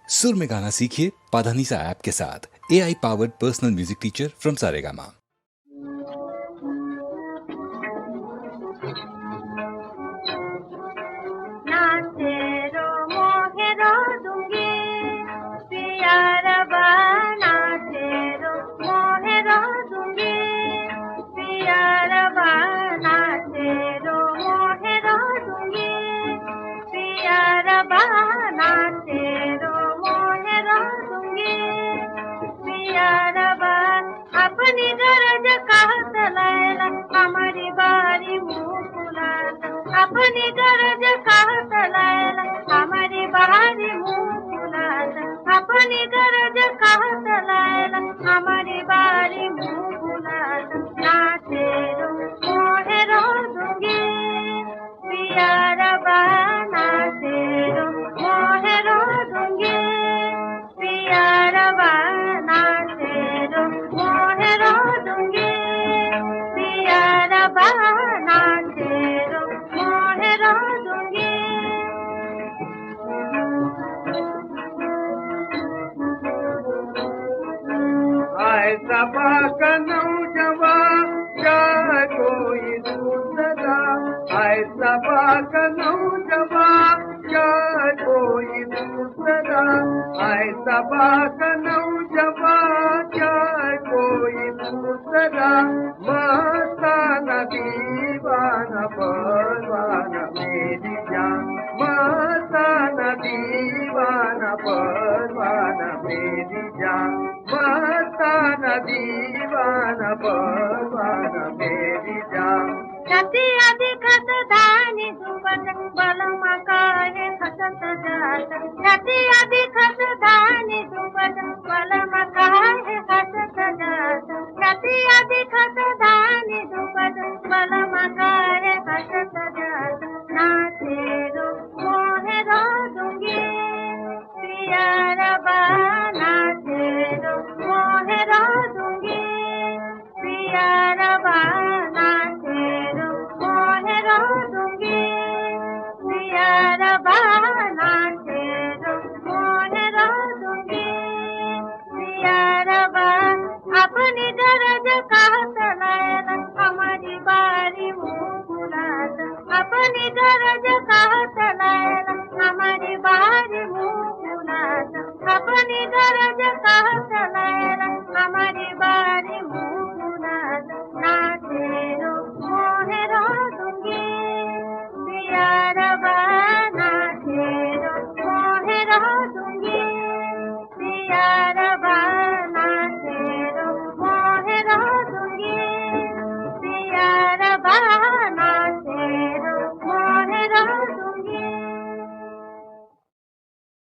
सुर में गाना सीखिए पाधानीसा ऐप के साथ। AI powered personal music teacher from Saregama. अपनी गरज कहत लायला हमारी बारी मुकुलात, अपनी गरज कहत लायला हमारी बारी मुकुलात, अपनी गरज कहत लायला हमारी बारी मुकुलात। नाचेरो मोहेरो दूंगी पियारा बा, नाचेरो मोहेरो दूंगी पियारा बा, नाचेरो मोहेरो दूंगी पियारा बा, नाचेरो मोहेरो दूंगी। ऐसा बाकनौ जवा क्या कोई दूसरा, ऐसा बाकनौ जवा क्या कोई दूसरा, ऐसा बाकनौ जवा क्या कोई दूसरा। मस्ताना दीवाना परवाना मेरी जान, मस्ताना दीवाना परवाना मेरी जान, मस्ताना दीवाना परवाना मेरी जान। छतिया दिखत धानी दुबट बलमा काहे खसत जात, छतिया दिखत धानी दुबट बलमा काहे खसत जात, छतिया दिखत धानी दुबट बलमा काहे खसत जात। नाचेरो मोहेरो दूंगी पियारा बा, नाचेरो मोहेरो दूंगी पियारा बा, नाचेरो मोहेरो दूंगी पियारा बा, नाचेरो मोहेरो दूंगी पियारा बा। अपनी गरज कहत लायला हमारी बारी मुकुलात, अपनी गरज कहत लायला हमारी बारी मुकुलात, अपनी गरज कहत